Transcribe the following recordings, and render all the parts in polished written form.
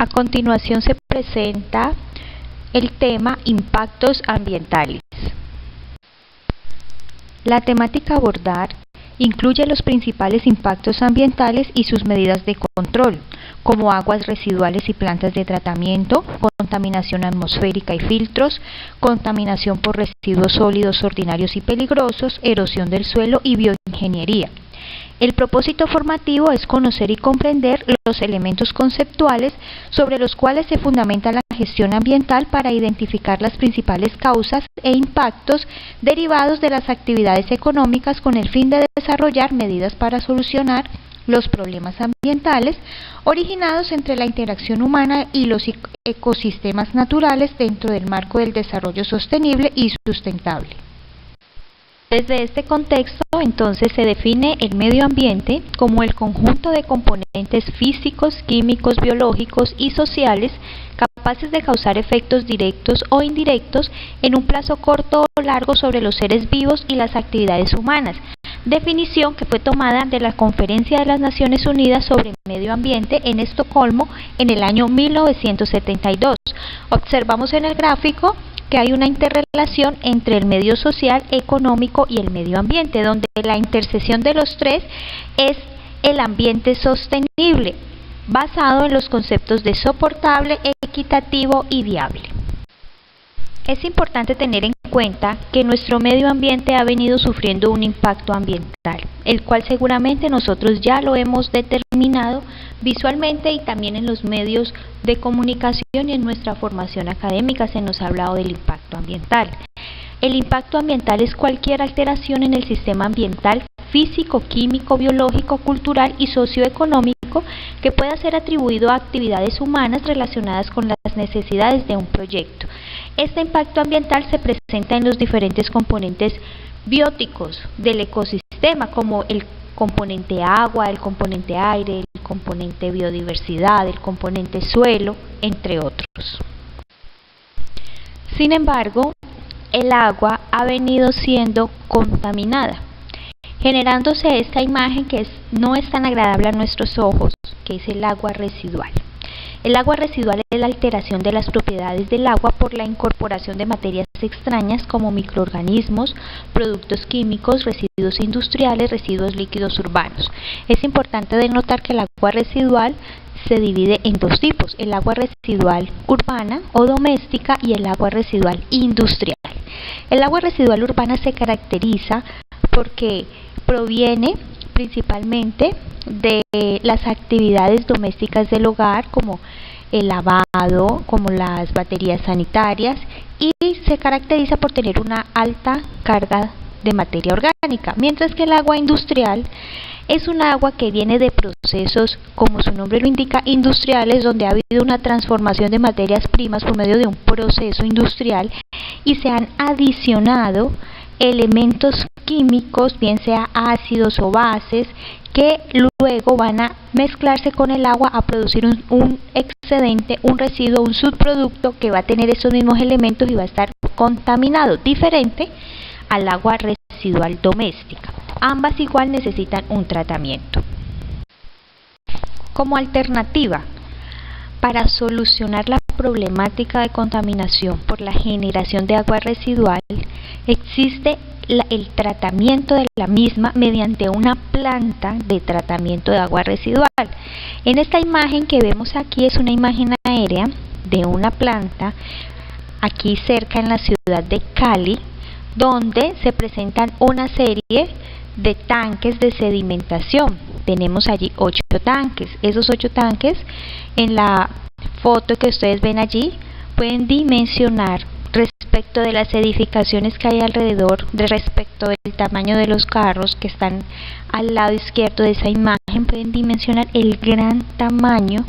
A continuación se presenta el tema impactos ambientales. La temática a abordar incluye los principales impactos ambientales y sus medidas de control, como aguas residuales y plantas de tratamiento, contaminación atmosférica y filtros, contaminación por residuos sólidos ordinarios y peligrosos, erosión del suelo y bioingeniería. El propósito formativo es conocer y comprender los elementos conceptuales sobre los cuales se fundamenta la gestión ambiental para identificar las principales causas e impactos derivados de las actividades económicas con el fin de desarrollar medidas para solucionar los problemas ambientales originados entre la interacción humana y los ecosistemas naturales dentro del marco del desarrollo sostenible y sustentable. Desde este contexto, entonces, se define el medio ambiente como el conjunto de componentes físicos, químicos, biológicos y sociales capaces de causar efectos directos o indirectos en un plazo corto o largo sobre los seres vivos y las actividades humanas, definición que fue tomada de la Conferencia de las Naciones Unidas sobre Medio Ambiente en Estocolmo en el año 1972. Observamos en el gráfico que hay una interrelación entre el medio social, económico y el medio ambiente, donde la intersección de los tres es el ambiente sostenible, basado en los conceptos de soportable, equitativo y viable. Es importante tener en cuenta que nuestro medio ambiente ha venido sufriendo un impacto ambiental, el cual seguramente nosotros ya lo hemos determinado visualmente y también en los medios de comunicación y en nuestra formación académica se nos ha hablado del impacto ambiental. El impacto ambiental es cualquier alteración en el sistema ambiental físico, químico, biológico, cultural y socioeconómico que pueda ser atribuido a actividades humanas relacionadas con las necesidades de un proyecto. Este impacto ambiental se presenta en los diferentes componentes bióticos del ecosistema, como el componente agua, el componente aire, el componente biodiversidad, el componente suelo, entre otros. Sin embargo, el agua ha venido siendo contaminada, generándose esta imagen que no es tan agradable a nuestros ojos, que es el agua residual. El agua residual es la alteración de las propiedades del agua por la incorporación de materias extrañas como microorganismos, productos químicos, residuos industriales, residuos líquidos urbanos. Es importante denotar que el agua residual se divide en dos tipos: el agua residual urbana o doméstica y el agua residual industrial. El agua residual urbana se caracteriza porque proviene principalmente de las actividades domésticas del hogar, como el lavado, como las baterías sanitarias, y se caracteriza por tener una alta carga de materia orgánica, mientras que el agua industrial es un agua que viene de procesos, como su nombre lo indica, industriales, donde ha habido una transformación de materias primas por medio de un proceso industrial y se han adicionado elementos químicos, bien sea ácidos o bases, que luego van a mezclarse con el agua a producir un excedente, un residuo, un subproducto que va a tener esos mismos elementos y va a estar contaminado, diferente al agua residual doméstica. Ambas igual necesitan un tratamiento. Como alternativa para solucionar la problemática de contaminación por la generación de agua residual, existe el tratamiento de la misma mediante una planta de tratamiento de agua residual. En esta imagen que vemos aquí es una imagen aérea de una planta aquí cerca en la ciudad de Cali, donde se presentan una serie de tanques de sedimentación. Tenemos allí 8 tanques. Esos 8 tanques, en la foto que ustedes ven allí, pueden dimensionar respecto de las edificaciones que hay alrededor, respecto del tamaño de los carros que están al lado izquierdo de esa imagen, pueden dimensionar el gran tamaño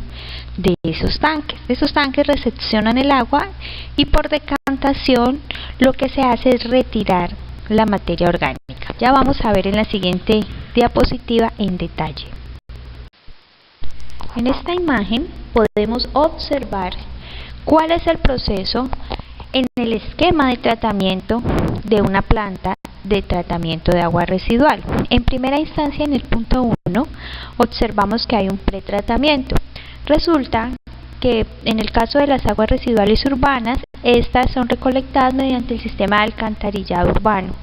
de esos tanques. Esos tanques recepcionan el agua y por decantación lo que se hace es retirar la materia orgánica. Ya vamos a ver en la siguiente diapositiva en detalle. En esta imagen podemos observar cuál es el proceso en el esquema de tratamiento de una planta de tratamiento de agua residual. En primera instancia, en el punto 1, observamos que hay un pretratamiento. Resulta que en el caso de las aguas residuales urbanas, estas son recolectadas mediante el sistema de alcantarillado urbano.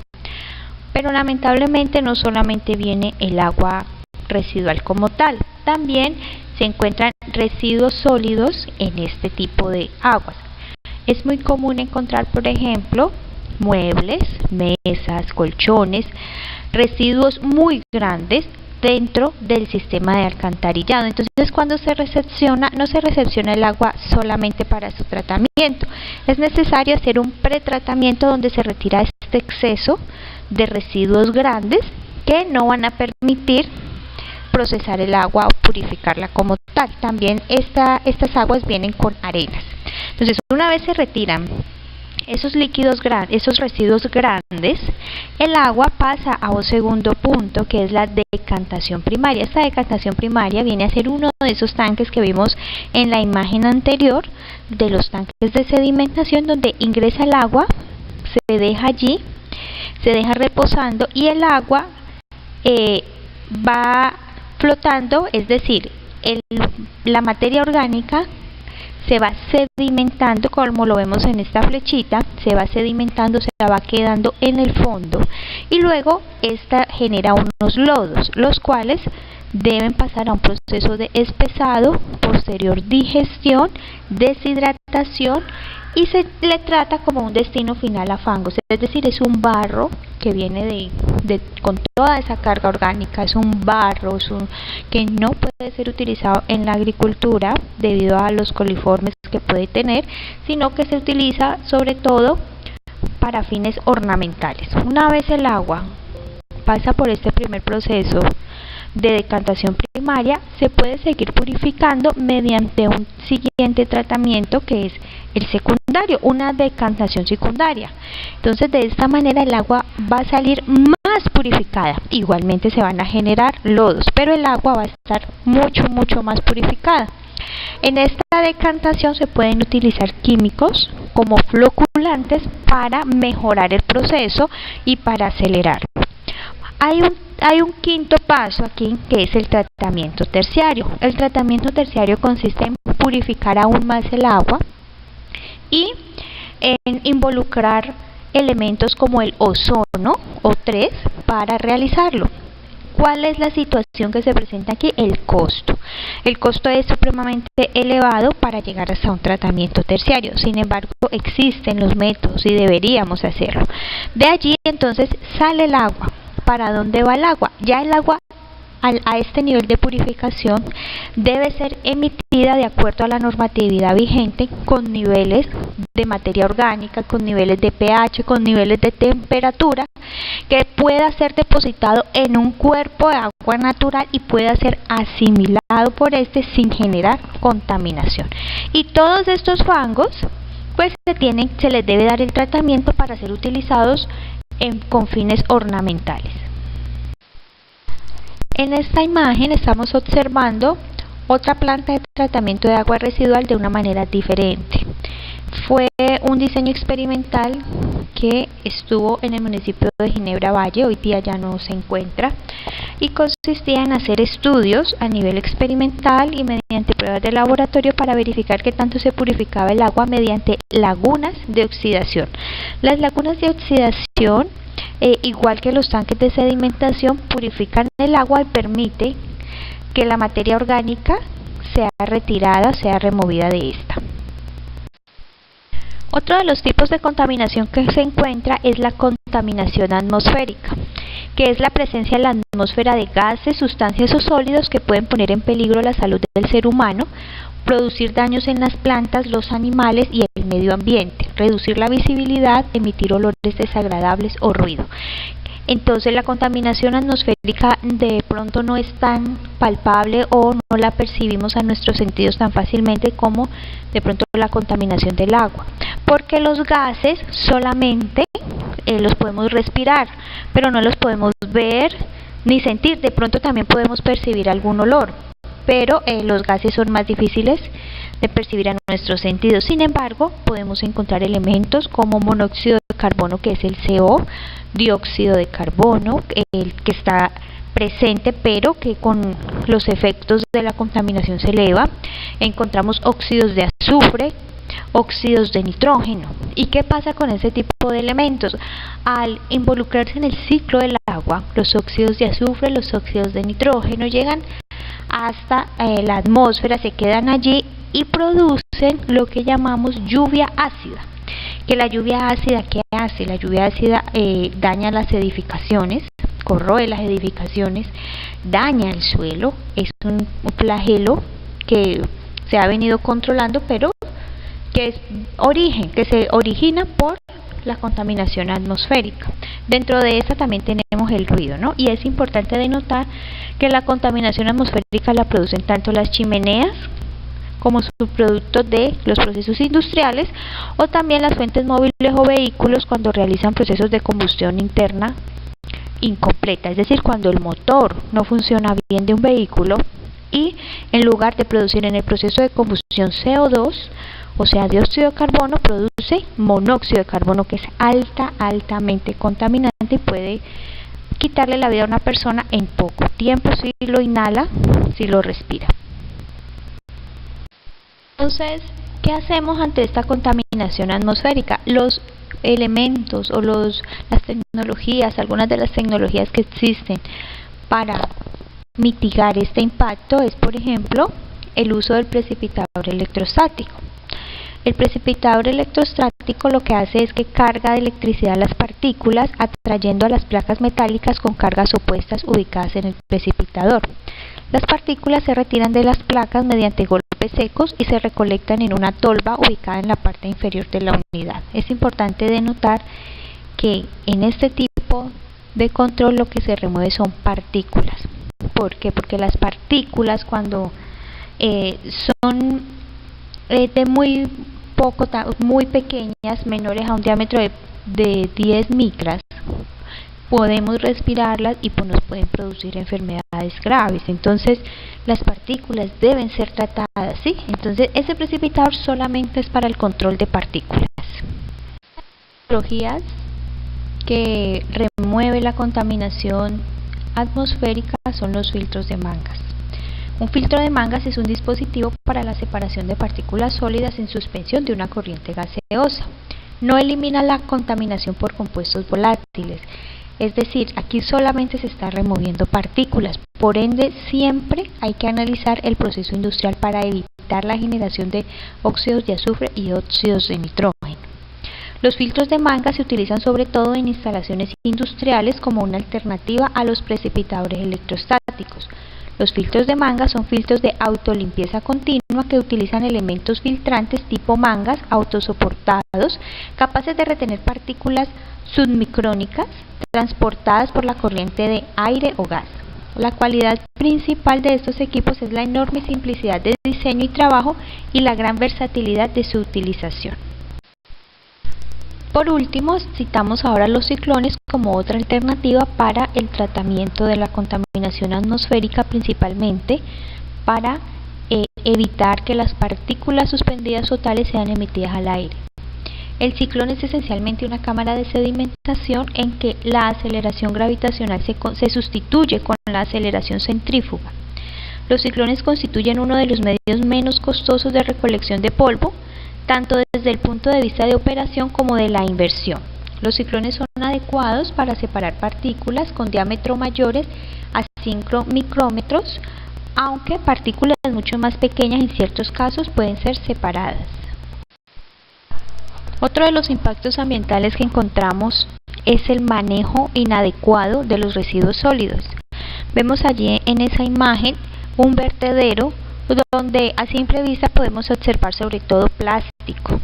Pero lamentablemente no solamente viene el agua residual como tal, también se encuentran residuos sólidos en este tipo de aguas. Es muy común encontrar, por ejemplo, muebles, mesas, colchones, residuos muy grandes dentro del sistema de alcantarillado. Entonces, cuando se recepciona, no se recepciona el agua solamente para su tratamiento. Es necesario hacer un pretratamiento donde se retira este exceso de residuos grandes que no van a permitir procesar el agua o purificarla como tal. También estas aguas vienen con arenas. Entonces, una vez se retiran esos líquidos grandes, esos residuos grandes, el agua pasa a un segundo punto, que es la decantación primaria. Esta decantación primaria viene a ser uno de esos tanques que vimos en la imagen anterior, de los tanques de sedimentación, donde ingresa el agua, se deja allí, se deja reposando y el agua va flotando, es decir, la materia orgánica se va sedimentando, como lo vemos en esta flechita, se va sedimentando, se va quedando en el fondo y luego esta genera unos lodos, los cuales deben pasar a un proceso de espesado, posterior digestión, deshidratación y se le trata como un destino final a fangos, es decir, es un barro que viene con toda esa carga orgánica, es un barro, que no puede ser utilizado en la agricultura debido a los coliformes que puede tener, sino que se utiliza sobre todo para fines ornamentales. Una vez el agua pasa por este primer proceso de decantación primaria, se puede seguir purificando mediante un siguiente tratamiento que es el secundario, una decantación secundaria. Entonces, de esta manera el agua va a salir más purificada. Igualmente se van a generar lodos, pero el agua va a estar mucho más purificada. En esta decantación se pueden utilizar químicos como floculantes para mejorar el proceso y para acelerarlo. Hay un quinto paso aquí, que es el tratamiento terciario. El tratamiento terciario consiste en purificar aún más el agua y en involucrar elementos como el ozono O3 para realizarlo. ¿Cuál es la situación que se presenta aquí? El costo. El costo es supremamente elevado para llegar hasta un tratamiento terciario. Sin embargo, existen los métodos y deberíamos hacerlo. De allí entonces sale el agua. ¿Para dónde va el agua? Ya el agua a este nivel de purificación debe ser emitida de acuerdo a la normatividad vigente, con niveles de materia orgánica, con niveles de pH, con niveles de temperatura, que pueda ser depositado en un cuerpo de agua natural y pueda ser asimilado por este sin generar contaminación. Y todos estos fangos pues se les debe dar el tratamiento para ser utilizados con fines ornamentales. En esta imagen estamos observando otra planta de tratamiento de agua residual de una manera diferente. Fue un diseño experimental que estuvo en el municipio de Ginebra Valle, hoy día ya no se encuentra, y consistía en hacer estudios a nivel experimental y mediante pruebas de laboratorio para verificar qué tanto se purificaba el agua mediante lagunas de oxidación. Las lagunas de oxidación, igual que los tanques de sedimentación, purifican el agua y permite que la materia orgánica sea retirada, sea removida de esta. Otro de los tipos de contaminación que se encuentra es la contaminación atmosférica, que es la presencia en la atmósfera de gases, sustancias o sólidos que pueden poner en peligro la salud del ser humano, producir daños en las plantas, los animales y el medio ambiente, reducir la visibilidad, emitir olores desagradables o ruido. Entonces la contaminación atmosférica de pronto no es tan palpable o no la percibimos a nuestros sentidos tan fácilmente como de pronto la contaminación del agua, porque los gases solamente los podemos respirar, pero no los podemos ver ni sentir. De pronto también podemos percibir algún olor, pero los gases son más difíciles de percibir a nuestros sentidos. Sin embargo, podemos encontrar elementos como monóxido de carbono, que es el CO, dióxido de carbono, el que está presente, pero que con los efectos de la contaminación se eleva. Encontramos óxidos de azufre, óxidos de nitrógeno. ¿Y qué pasa con ese tipo de elementos? Al involucrarse en el ciclo del agua, los óxidos de azufre, los óxidos de nitrógeno llegan hasta la atmósfera, se quedan allí y producen lo que llamamos lluvia ácida. Que la lluvia ácida, ¿qué hace? La lluvia ácida daña las edificaciones, corroe las edificaciones, daña el suelo. Es un flagelo que se ha venido controlando, pero que se origina por la contaminación atmosférica. Dentro de esta también tenemos el ruido, ¿no? Y es importante denotar que la contaminación atmosférica la producen tanto las chimeneas como subproductos de los procesos industriales, o también las fuentes móviles o vehículos cuando realizan procesos de combustión interna incompleta, es decir, cuando el motor no funciona bien de un vehículo y en lugar de producir en el proceso de combustión CO2, o sea, dióxido de carbono, produce monóxido de carbono, que es altamente contaminante y puede quitarle la vida a una persona en poco tiempo si lo inhala, si lo respira. Entonces, ¿qué hacemos ante esta contaminación atmosférica? Los elementos o las tecnologías, algunas de las tecnologías que existen para mitigar este impacto es, por ejemplo, el uso del precipitador electrostático. El precipitador electrostático lo que hace es que carga de electricidad las partículas, atrayendo a las placas metálicas con cargas opuestas ubicadas en el precipitador. Las partículas se retiran de las placas mediante golpes secos y se recolectan en una tolva ubicada en la parte inferior de la unidad. Es importante denotar que en este tipo de control lo que se remueve son partículas. ¿Por qué? Porque las partículas, cuando son de muy pequeñas, menores a un diámetro de 10 micras, podemos respirarlas y nos pueden producir enfermedades graves. Entonces las partículas deben ser tratadas, ¿sí? Entonces ese precipitador solamente es para el control de partículas. Tecnologías que remueve la contaminación atmosférica son los filtros de mangas. Un filtro de mangas es un dispositivo para la separación de partículas sólidas en suspensión de una corriente gaseosa. No elimina la contaminación por compuestos volátiles, es decir, aquí solamente se está removiendo partículas. Por ende, siempre hay que analizar el proceso industrial para evitar la generación de óxidos de azufre y óxidos de nitrógeno. Los filtros de mangas se utilizan sobre todo en instalaciones industriales como una alternativa a los precipitadores electrostáticos. Los filtros de mangas son filtros de autolimpieza continua que utilizan elementos filtrantes tipo mangas autosoportados, capaces de retener partículas submicrónicas transportadas por la corriente de aire o gas. La cualidad principal de estos equipos es la enorme simplicidad de diseño y trabajo y la gran versatilidad de su utilización. Por último, citamos ahora los ciclones como otra alternativa para el tratamiento de la contaminación atmosférica, principalmente para evitar que las partículas suspendidas o tales sean emitidas al aire. El ciclón es esencialmente una cámara de sedimentación en que la aceleración gravitacional se sustituye con la aceleración centrífuga. Los ciclones constituyen uno de los medios menos costosos de recolección de polvo, tanto desde el punto de vista de operación como de la inversión. Los ciclones son adecuados para separar partículas con diámetro mayores a 5 micrómetros, aunque partículas mucho más pequeñas en ciertos casos pueden ser separadas. Otro de los impactos ambientales que encontramos es el manejo inadecuado de los residuos sólidos. Vemos allí en esa imagen un vertedero donde a simple vista podemos observar sobre todo plástico.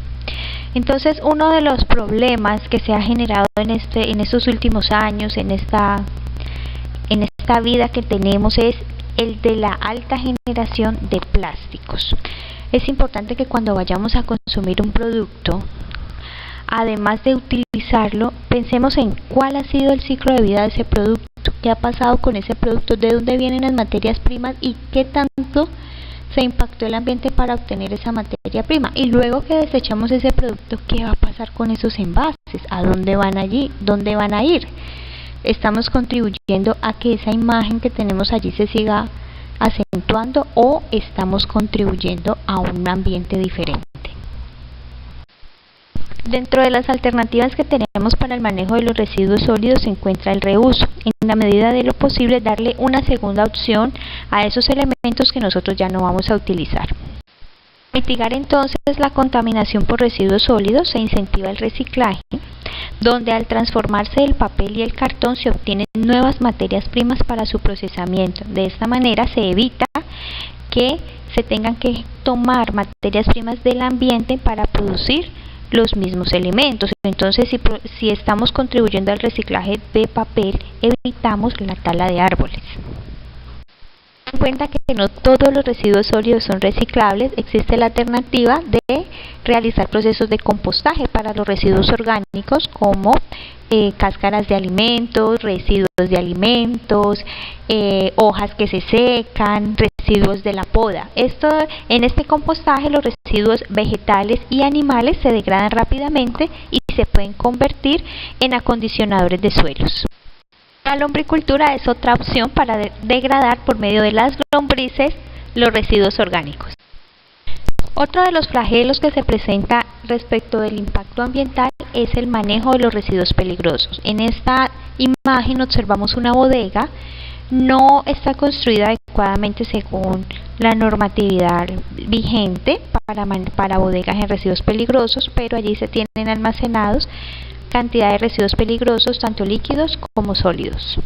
Entonces, uno de los problemas que se ha generado en estos últimos años, en esta vida que tenemos, es el de la alta generación de plásticos. Es importante que cuando vayamos a consumir un producto, además de utilizarlo, pensemos en cuál ha sido el ciclo de vida de ese producto, qué ha pasado con ese producto, de dónde vienen las materias primas y qué tanto se impactó el ambiente para obtener esa materia prima. Y luego que desechamos ese producto, ¿qué va a pasar con esos envases? ¿A dónde van allí? ¿Dónde van a ir? ¿Estamos contribuyendo a que esa imagen que tenemos allí se siga acentuando o estamos contribuyendo a un ambiente diferente? Dentro de las alternativas que tenemos para el manejo de los residuos sólidos se encuentra el reuso. En la medida de lo posible, darle una segunda opción a esos elementos que nosotros ya no vamos a utilizar. Mitigar entonces la contaminación por residuos sólidos se incentiva el reciclaje, donde al transformarse el papel y el cartón se obtienen nuevas materias primas para su procesamiento. De esta manera se evita que se tengan que tomar materias primas del ambiente para producir los mismos elementos. Entonces, si estamos contribuyendo al reciclaje de papel, evitamos la tala de árboles. En cuenta que no todos los residuos sólidos son reciclables, existe la alternativa de realizar procesos de compostaje para los residuos orgánicos como cáscaras de alimentos, residuos de alimentos, hojas que se secan, residuos de la poda. En este compostaje los residuos vegetales y animales se degradan rápidamente y se pueden convertir en acondicionadores de suelos. La lombricultura es otra opción para degradar por medio de las lombrices los residuos orgánicos. Otro de los flagelos que se presenta respecto del impacto ambiental es el manejo de los residuos peligrosos. En esta imagen observamos una bodega, no está construida adecuadamente según la normatividad vigente para bodegas en residuos peligrosos, pero allí se tienen almacenados cantidad de residuos peligrosos, tanto líquidos como sólidos.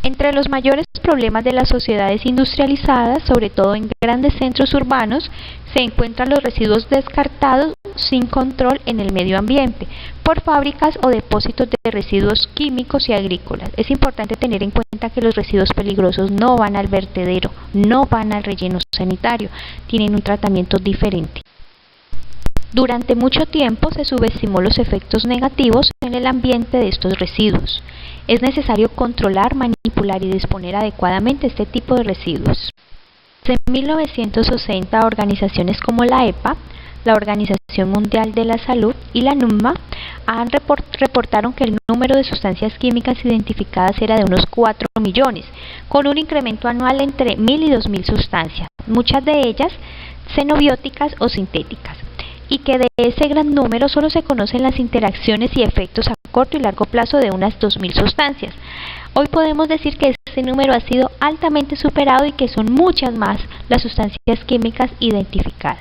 Entre los mayores problemas de las sociedades industrializadas, sobre todo en grandes centros urbanos, se encuentran los residuos descartados sin control en el medio ambiente por fábricas o depósitos de residuos químicos y agrícolas. Es importante tener en cuenta que los residuos peligrosos no van al vertedero, no van al relleno sanitario, tienen un tratamiento diferente. Durante mucho tiempo se subestimó los efectos negativos en el ambiente de estos residuos. Es necesario controlar, manipular y disponer adecuadamente este tipo de residuos. En 1960, organizaciones como la EPA, la Organización Mundial de la Salud y la NUMA reportaron que el número de sustancias químicas identificadas era de unos 4 millones, con un incremento anual entre 1.000 y 2.000 sustancias, muchas de ellas xenobióticas o sintéticas, y que de ese gran número solo se conocen las interacciones y efectos a corto y largo plazo de unas 2.000 sustancias. Hoy podemos decir que este número ha sido altamente superado y que son muchas más las sustancias químicas identificadas.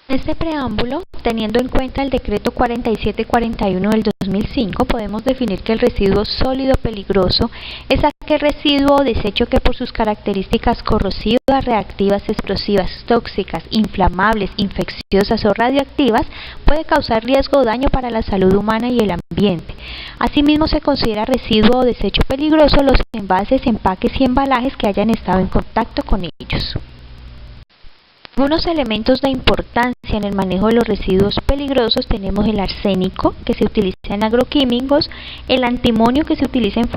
En este preámbulo, teniendo en cuenta el decreto 4741 del 2005, podemos definir que el residuo sólido peligroso es aquel residuo o desecho que por sus características corrosivas, reactivas, explosivas, tóxicas, inflamables, infecciosas o radioactivas puede causar riesgo o daño para la salud humana y el ambiente. Asimismo, se considera residuo o desecho peligroso los envases, empaques y embalajes que hayan estado en contacto con ellos. Algunos elementos de importancia en el manejo de los residuos peligrosos tenemos el arsénico, que se utiliza en agroquímicos, el antimonio, que se utiliza en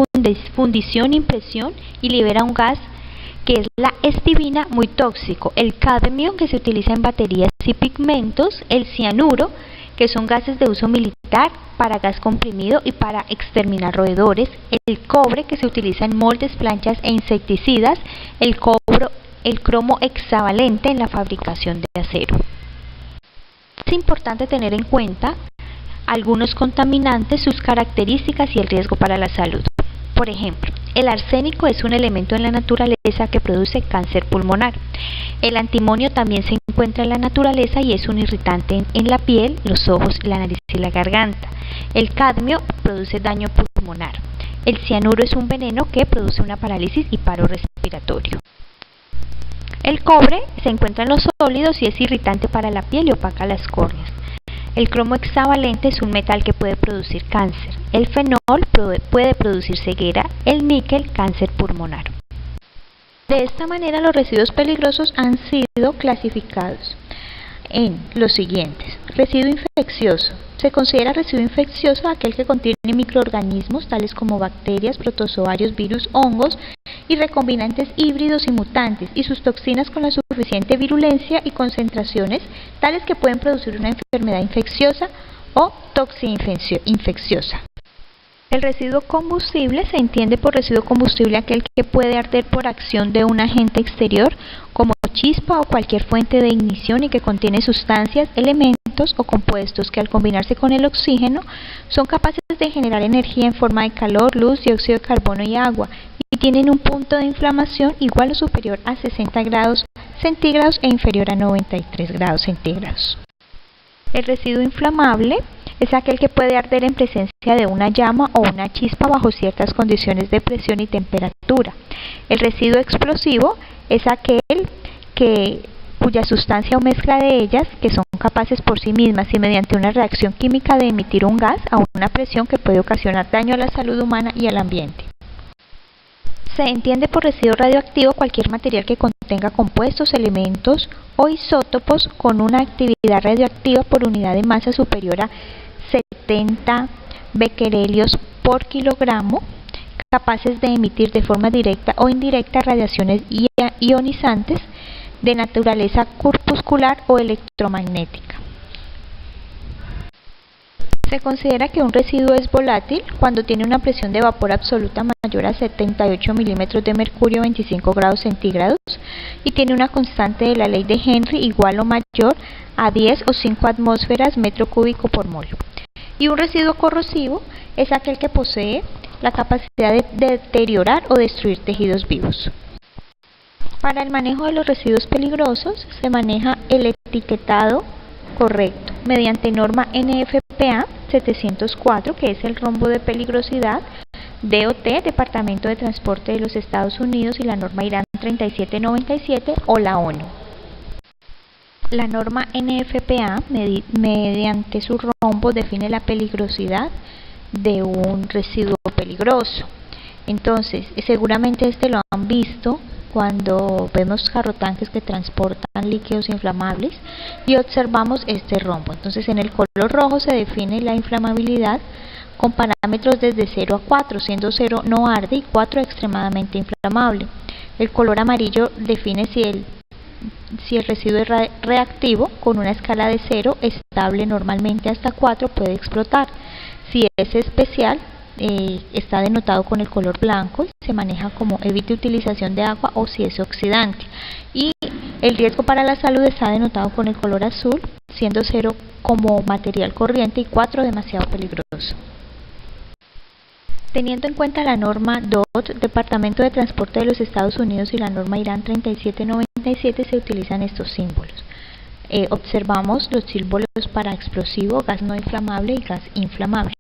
fundición, impresión y libera un gas que es la estibina, muy tóxico, el cadmio, que se utiliza en baterías y pigmentos, el cianuro, que son gases de uso militar para gas comprimido y para exterminar roedores, el cobre, que se utiliza en moldes, planchas e insecticidas, el cromo hexavalente en la fabricación de acero. Es importante tener en cuenta algunos contaminantes, sus características y el riesgo para la salud. Por ejemplo, el arsénico es un elemento en la naturaleza que produce cáncer pulmonar. El antimonio también se encuentra en la naturaleza y es un irritante en la piel, los ojos, la nariz y la garganta. El cadmio produce daño pulmonar. El cianuro es un veneno que produce una parálisis y paro respiratorio. El cobre se encuentra en los sólidos y es irritante para la piel y opaca las córneas. El cromo hexavalente es un metal que puede producir cáncer. El fenol puede producir ceguera. El níquel, cáncer pulmonar. De esta manera, los residuos peligrosos han sido clasificados en los siguientes. Residuo infeccioso. Se considera residuo infeccioso aquel que contiene microorganismos tales como bacterias, protozoarios, virus, hongos y recombinantes híbridos y mutantes y sus toxinas con la suficiente virulencia y concentraciones tales que pueden producir una enfermedad infecciosa o toxinfecciosa. El residuo combustible se entiende por residuo combustible aquel que puede arder por acción de un agente exterior, como chispa o cualquier fuente de ignición, y que contiene sustancias, elementos o compuestos que al combinarse con el oxígeno son capaces de generar energía en forma de calor, luz, dióxido de carbono y agua, y tienen un punto de inflamación igual o superior a 60 grados centígrados e inferior a 93 grados centígrados. El residuo inflamable es aquel que puede arder en presencia de una llama o una chispa bajo ciertas condiciones de presión y temperatura. El residuo explosivo es aquel cuya sustancia o mezcla de ellas que son capaces por sí mismas y mediante una reacción química de emitir un gas a una presión que puede ocasionar daño a la salud humana y al ambiente. Se entiende por residuo radioactivo cualquier material que contenga compuestos, elementos o isótopos con una actividad radioactiva por unidad de masa superior a 70 becquerelios por kilogramo, capaces de emitir de forma directa o indirecta radiaciones ionizantes de naturaleza corpuscular o electromagnética. Se considera que un residuo es volátil cuando tiene una presión de vapor absoluta mayor a 78 milímetros de mercurio, 25 grados centígrados, y tiene una constante de la ley de Henry igual o mayor a 10 o 5 atmósferas metro cúbico por mol. Y un residuo corrosivo es aquel que posee la capacidad de deteriorar o destruir tejidos vivos. Para el manejo de los residuos peligrosos se maneja el etiquetado correcto mediante norma NFPA 704, que es el rombo de peligrosidad, DOT, Departamento de Transporte de los Estados Unidos, y la norma IRAN 3797 o la ONU. La norma NFPA, mediante su rombo, define la peligrosidad de un residuo peligroso. Entonces, seguramente lo han visto cuando vemos carrotanques que transportan líquidos inflamables y observamos este rombo. Entonces, en el color rojo se define la inflamabilidad con parámetros desde 0 a 4, siendo 0 no arde y 4 extremadamente inflamable. El color amarillo define si el residuo es reactivo, con una escala de 0 estable normalmente hasta 4 puede explotar. Si es especial, está denotado con el color blanco y se maneja como evite utilización de agua, o si es oxidante. Y el riesgo para la salud está denotado con el color azul, siendo 0 como material corriente y 4 demasiado peligroso. Teniendo en cuenta la norma DOT, Departamento de Transporte de los Estados Unidos, y la norma IRAN 3797, se utilizan estos símbolos. Observamos los símbolos para explosivo, gas no inflamable y gas inflamable.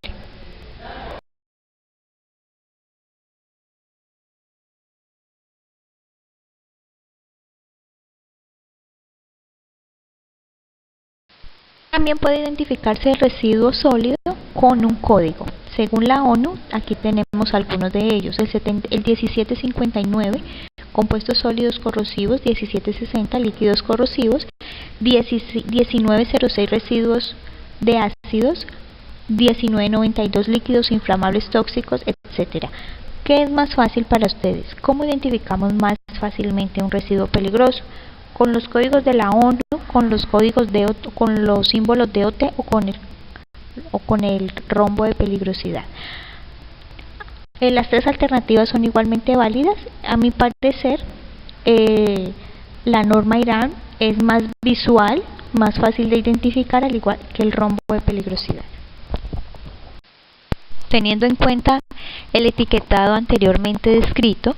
También puede identificarse el residuo sólido con un código. Según la ONU, aquí tenemos algunos de ellos: el 1759, compuestos sólidos corrosivos; 1760, líquidos corrosivos; 1906, residuos de ácidos; 1992, líquidos inflamables tóxicos, etc. ¿Qué es más fácil para ustedes? ¿Cómo identificamos más fácilmente un residuo peligroso? ¿Con los códigos de la ONU, con los códigos con los símbolos DOT o con el rombo de peligrosidad? Las tres alternativas son igualmente válidas. A mi parecer, la norma IRAN es más visual, más fácil de identificar, al igual que el rombo de peligrosidad. Teniendo en cuenta el etiquetado anteriormente descrito,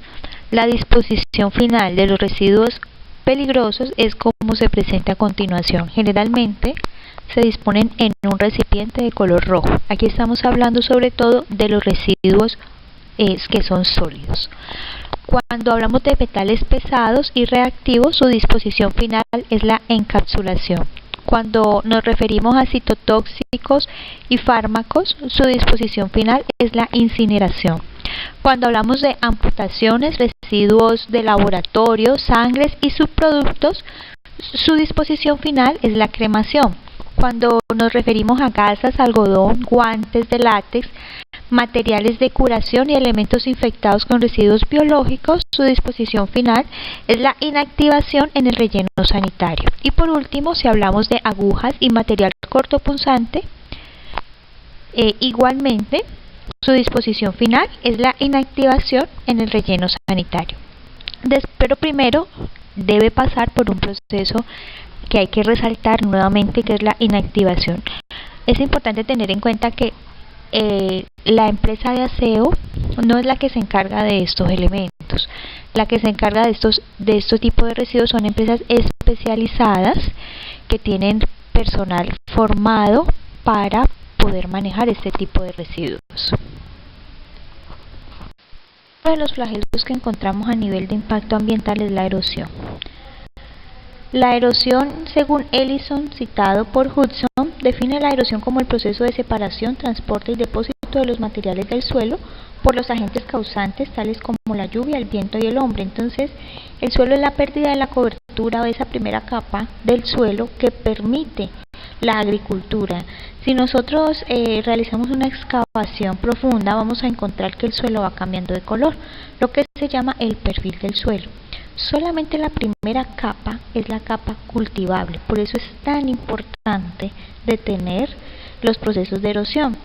la disposición final de los residuos peligrosos es como se presenta a continuación. Generalmente se disponen en un recipiente de color rojo. Aquí estamos hablando sobre todo de los residuos que son sólidos. Cuando hablamos de metales pesados y reactivos, su disposición final es la encapsulación. Cuando nos referimos a citotóxicos y fármacos, su disposición final es la incineración. Cuando hablamos de amputaciones, residuos de laboratorio, sangres y subproductos, su disposición final es la cremación. Cuando nos referimos a gasas, algodón, guantes de látex, materiales de curación y elementos infectados con residuos biológicos, su disposición final es la inactivación en el relleno sanitario. Y por último, si hablamos de agujas y material cortopunzante, igualmente Su disposición final es la inactivación en el relleno sanitario. Pero primero debe pasar por un proceso que hay que resaltar nuevamente, que es la inactivación. Es importante tener en cuenta que la empresa de aseo no es la que se encarga de estos elementos. La que se encarga de estos tipos de residuos son empresas especializadas que tienen personal formado para poder manejar este tipo de residuos. Uno de los flagelos que encontramos a nivel de impacto ambiental es la erosión. La erosión, según Ellison, citado por Hudson, define la erosión como el proceso de separación, transporte y depósito de los materiales del suelo por los agentes causantes, tales como la lluvia, el viento y el hombre. Entonces, el suelo es la pérdida de la cobertura o esa primera capa del suelo que permite la agricultura. Si nosotros realizamos una excavación profunda, vamos a encontrar que el suelo va cambiando de color, lo que se llama el perfil del suelo. Solamente la primera capa es la capa cultivable, por eso es tan importante detener los procesos de erosión.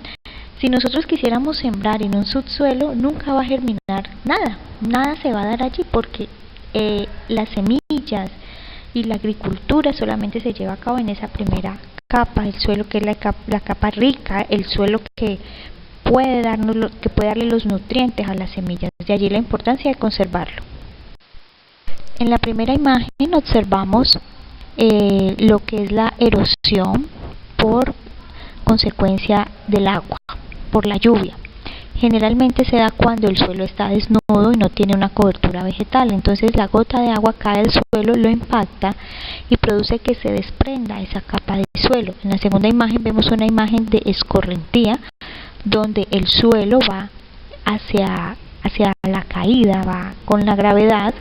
Si nosotros quisiéramos sembrar en un subsuelo, nunca va a germinar nada se va a dar allí, porque las semillas y la agricultura solamente se lleva a cabo en esa primera capa del suelo, que es la capa rica, el suelo que puede darle los nutrientes a las semillas. De allí la importancia de conservarlo. En la primera imagen observamos lo que es la erosión por consecuencia del agua, por la lluvia. Generalmente se da cuando el suelo está desnudo y no tiene una cobertura vegetal. Entonces la gota de agua cae del suelo, lo impacta y produce que se desprenda esa capa de suelo. En la segunda imagen vemos una imagen de escorrentía, donde el suelo va hacia la caída, va con la gravedad,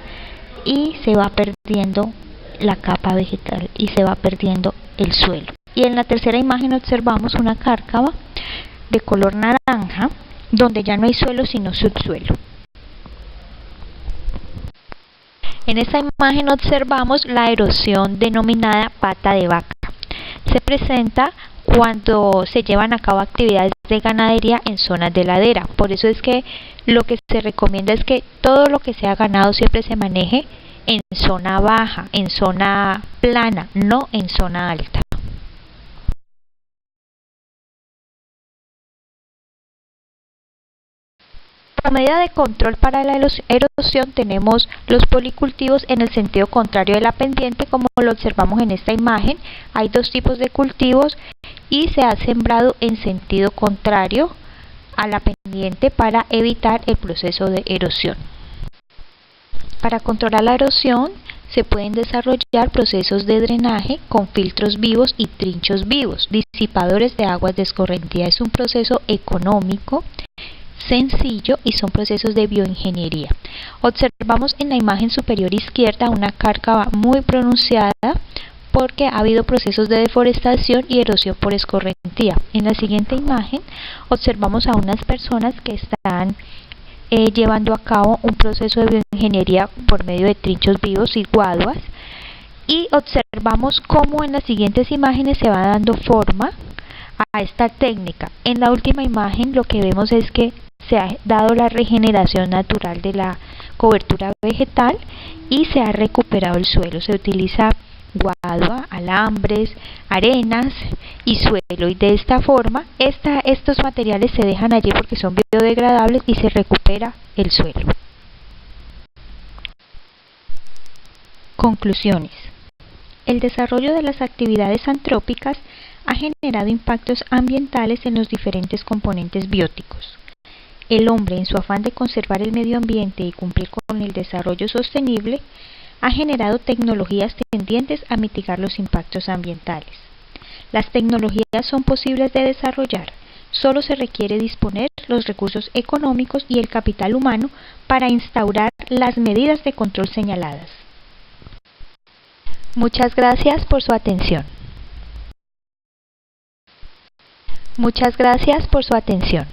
y se va perdiendo la capa vegetal y se va perdiendo el suelo. Y en la tercera imagen observamos una cárcava de color naranja, donde ya no hay suelo sino subsuelo. En esta imagen observamos la erosión denominada pata de vaca. Se presenta cuando se llevan a cabo actividades de ganadería en zonas de ladera. Por eso es que lo que se recomienda es que todo lo que sea ganado siempre se maneje en zona baja, en zona plana, no en zona alta. Como medida de control para la erosión tenemos los policultivos en el sentido contrario de la pendiente, como lo observamos en esta imagen. Hay dos tipos de cultivos y se ha sembrado en sentido contrario a la pendiente para evitar el proceso de erosión. Para controlar la erosión se pueden desarrollar procesos de drenaje con filtros vivos y trinchos vivos, disipadores de aguas de escorrentía. Es un proceso económico, sencillo y son procesos de bioingeniería. Observamos en la imagen superior izquierda una cárcava muy pronunciada porque ha habido procesos de deforestación y erosión por escorrentía. En la siguiente imagen observamos a unas personas que están llevando a cabo un proceso de bioingeniería por medio de trinchos vivos y guaduas, y observamos cómo en las siguientes imágenes se va dando forma a esta técnica. En la última imagen lo que vemos es que se ha dado la regeneración natural de la cobertura vegetal y se ha recuperado el suelo. Se utiliza guadua, alambres, arenas y suelo, y de esta forma estos materiales se dejan allí porque son biodegradables y se recupera el suelo. Conclusiones. El desarrollo de las actividades antrópicas ha generado impactos ambientales en los diferentes componentes bióticos. El hombre, en su afán de conservar el medio ambiente y cumplir con el desarrollo sostenible, ha generado tecnologías tendientes a mitigar los impactos ambientales. Las tecnologías son posibles de desarrollar, solo se requiere disponer los recursos económicos y el capital humano para instaurar las medidas de control señaladas. Muchas gracias por su atención. Muchas gracias por su atención.